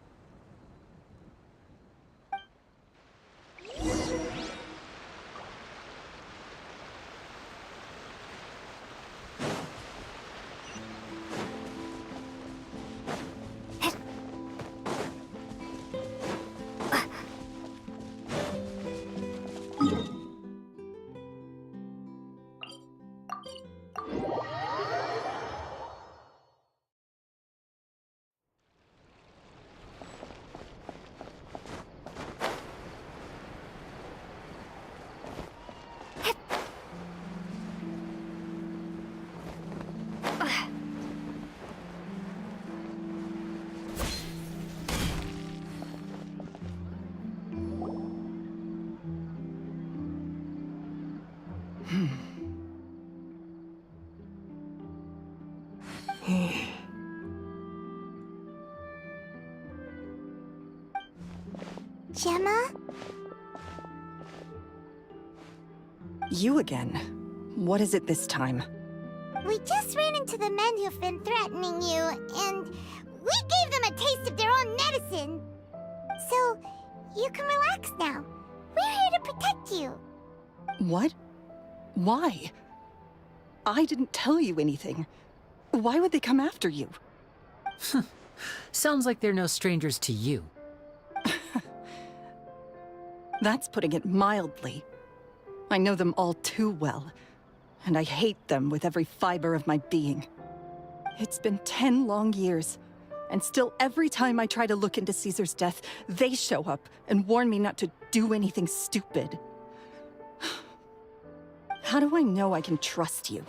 Gemma? You again. What is it this time? We just ran into the men who've been threatening you, and we gave them a taste of their own medicine. So, you can relax now. We're here to protect you. What? Why? I didn't tell you anything. Why would they come after you? Sounds like they're no strangers to you. That's putting it mildly. I know them all too well, and I hate them with every fiber of my being. It's been 10 long years, and still every time I try to look into Caesar's death, they show up and warn me not to do anything stupid. How do I know I can trust you?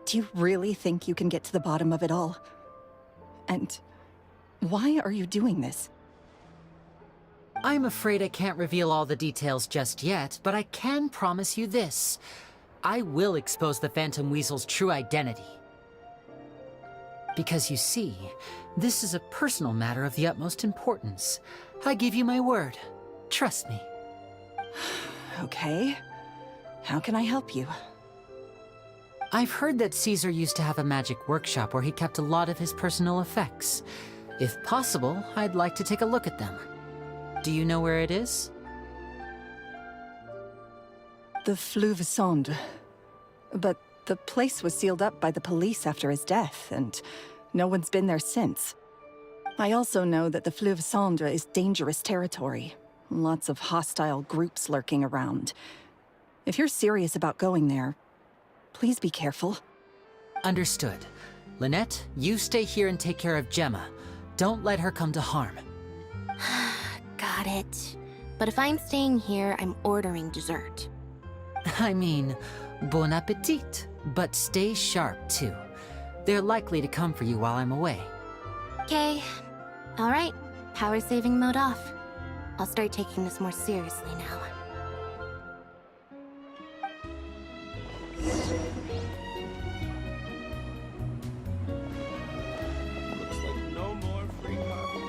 Do you really think you can get to the bottom of it all? And why are you doing this? I'm afraid I can't reveal all the details just yet, but I can promise you this. I will expose the Phantom Weasel's true identity. Because you see, this is a personal matter of the utmost importance. I give you my word. Trust me. Okay. How can I help you? I've heard that Caesar used to have a magic workshop where he kept a lot of his personal effects. If possible, I'd like to take a look at them. Do you know where it is? The Fleuve Cendre. But the place was sealed up by the police after his death, and no one's been there since. I also know that the Fleuve Cendre is dangerous territory. Lots of hostile groups lurking around. If you're serious about going there, please be careful. Understood. Lynette, you stay here and take care of Gemma. Don't let her come to harm. Got it. But if I'm staying here, I'm ordering dessert. I mean, bon appetit. But stay sharp, too. They're likely to come for you while I'm away. Okay. Alright. Power saving mode off. I'll start taking this more seriously now. Looks like no more free coffee.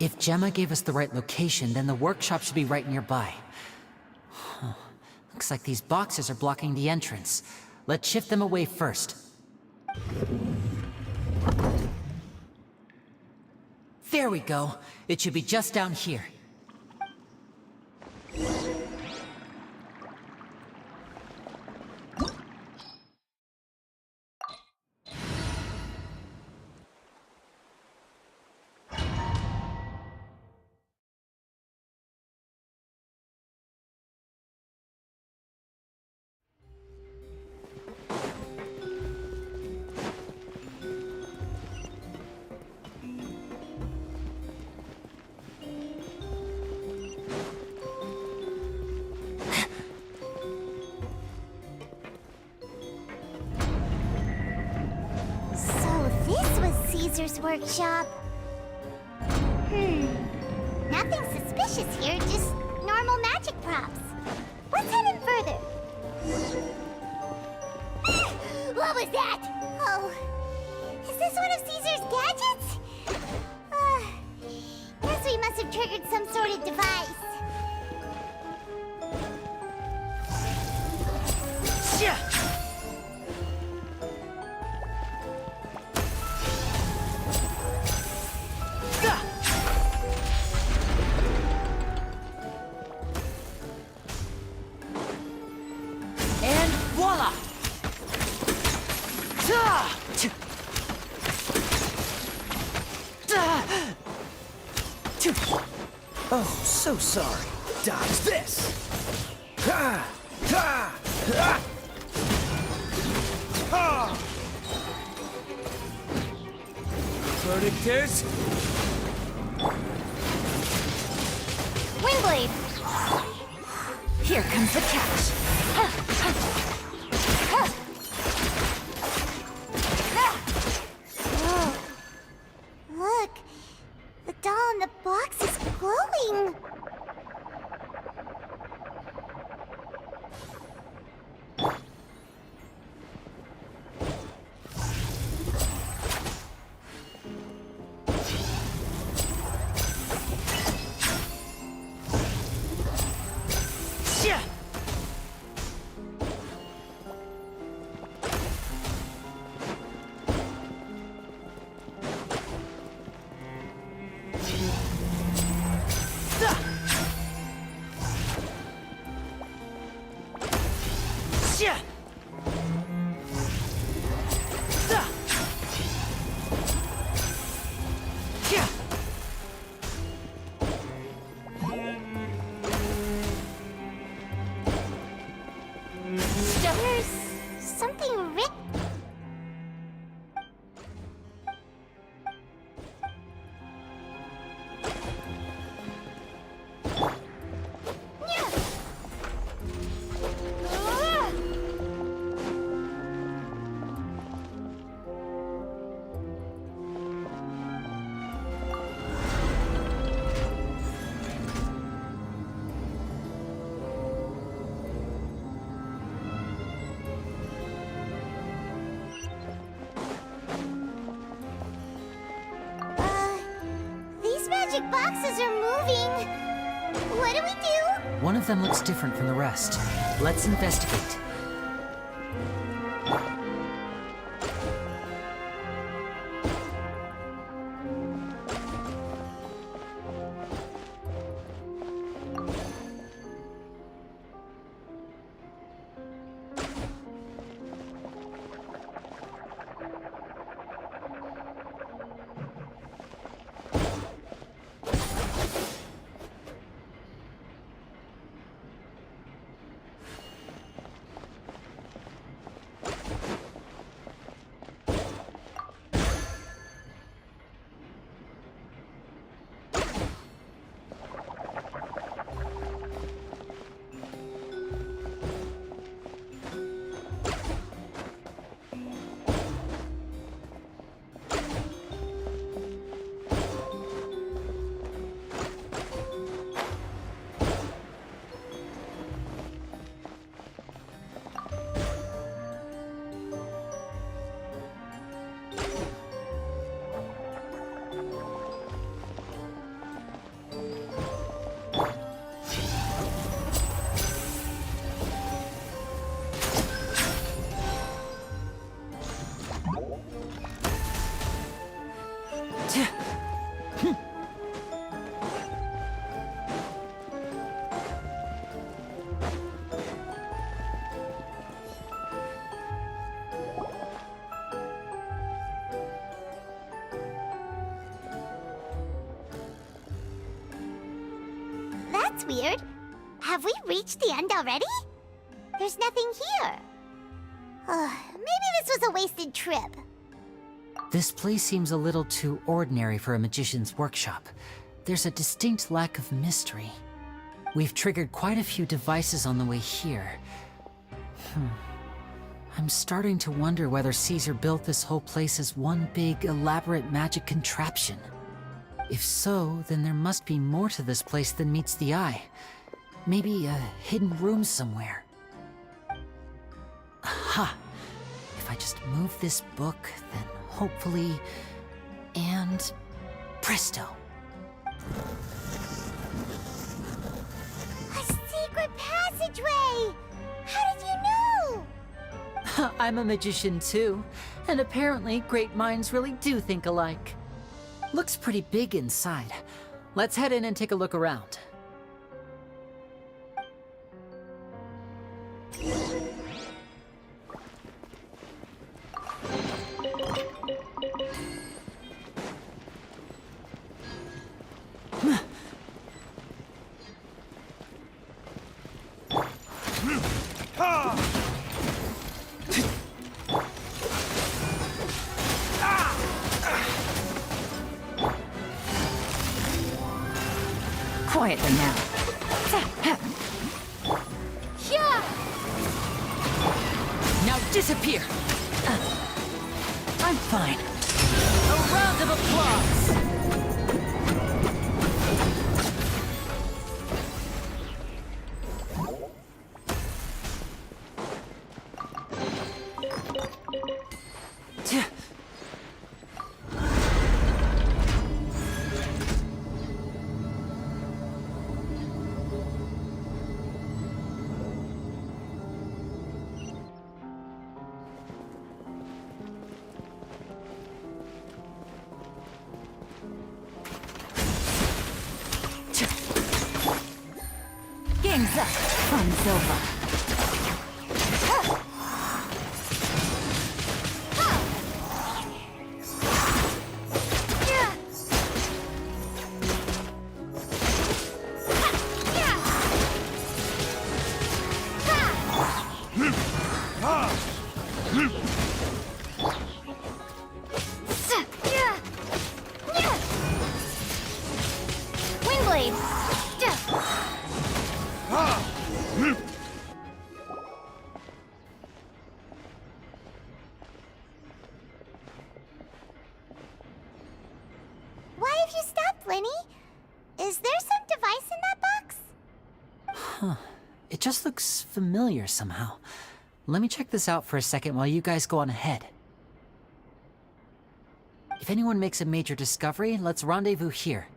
If Gemma gave us the right location, then the workshop should be right nearby. Huh. Looks like these boxes are blocking the entrance. Let's shift them away first. There we go. It should be just down here. Caesar's workshop. Nothing suspicious here, just normal magic props. Let's head in further. What was that? Oh, is this one of Caesar's gadgets? Guess we must have triggered some sort of device. Oh, so sorry. Dodge this! Verdict is... Wingblade! Here comes the catch. boxes are moving. What do we do? One of them looks different from the rest. Let's investigate. That's weird. Have we reached the end already? There's nothing here. Maybe this was a wasted trip. This place seems a little too ordinary for a magician's workshop. There's a distinct lack of mystery. We've triggered quite a few devices on the way here. I'm starting to wonder whether Caesar built this whole place as one big, elaborate magic contraption. If so, then there must be more to this place than meets the eye. Maybe a hidden room somewhere. Aha! If I just move this book, then hopefully... and... presto! A secret passageway! How did you know? I'm a magician too, and apparently great minds really do think alike. Looks pretty big inside. Let's head in and take a look around. Quietly now. Now disappear! I'm fine. A round of applause! Game's up. Fun's over. Windblade! Why have you stopped, Lenny? Is there some device in that box? Huh. It just looks familiar somehow. Let me check this out for a second while you guys go on ahead. If anyone makes a major discovery, let's rendezvous here.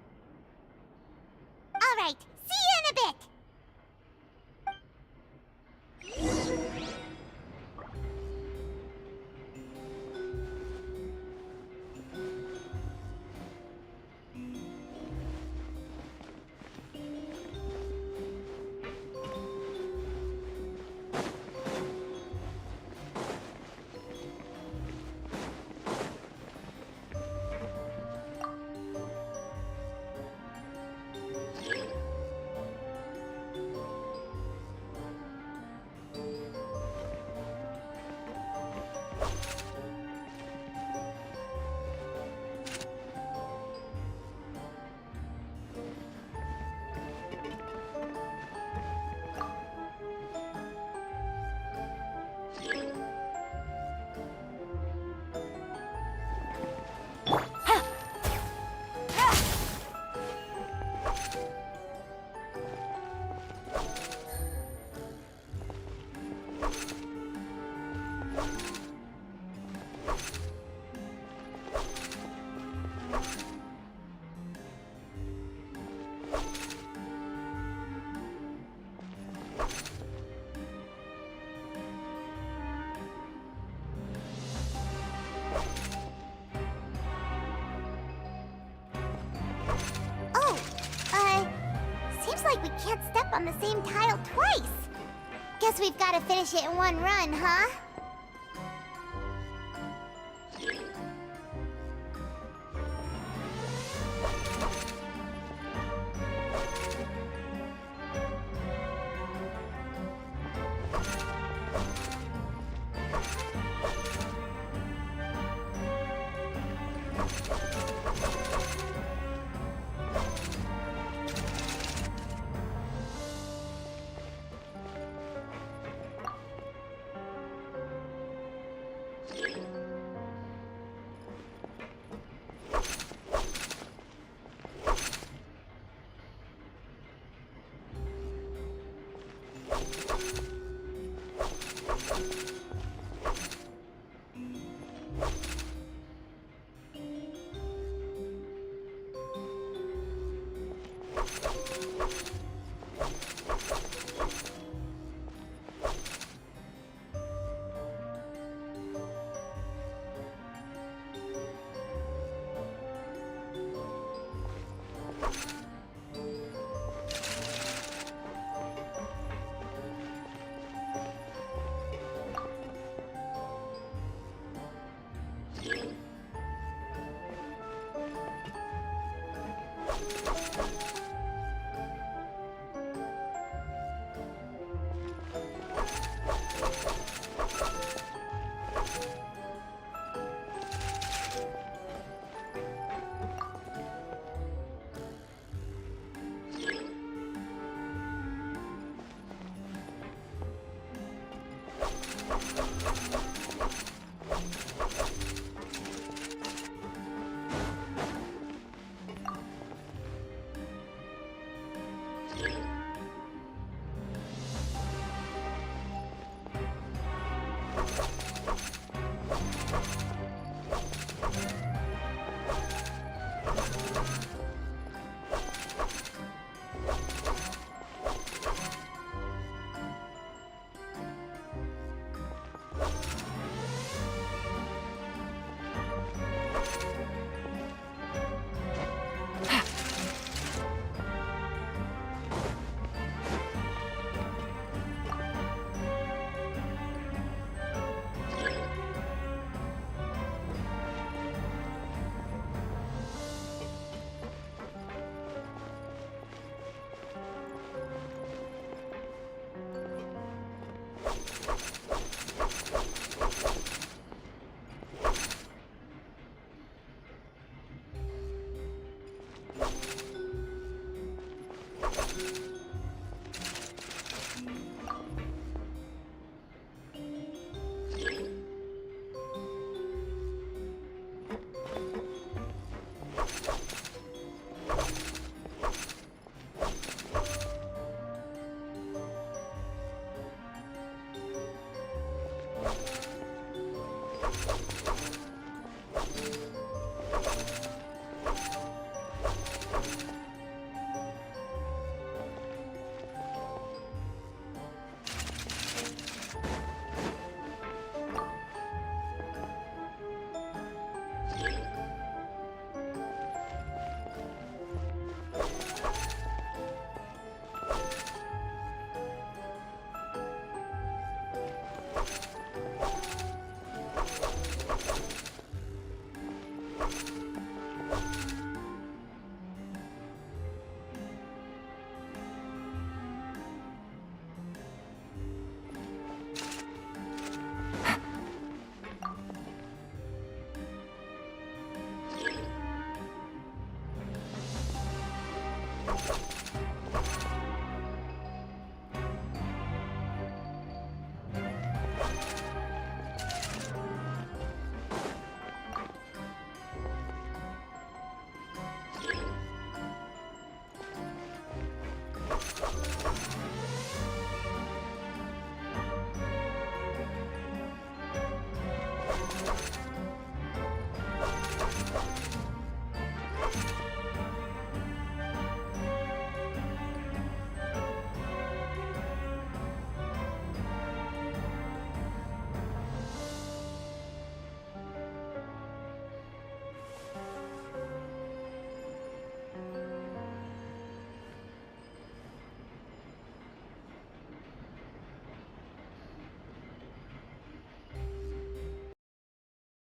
can't step on the same tile twice. Guess we've got to finish it in one run, huh?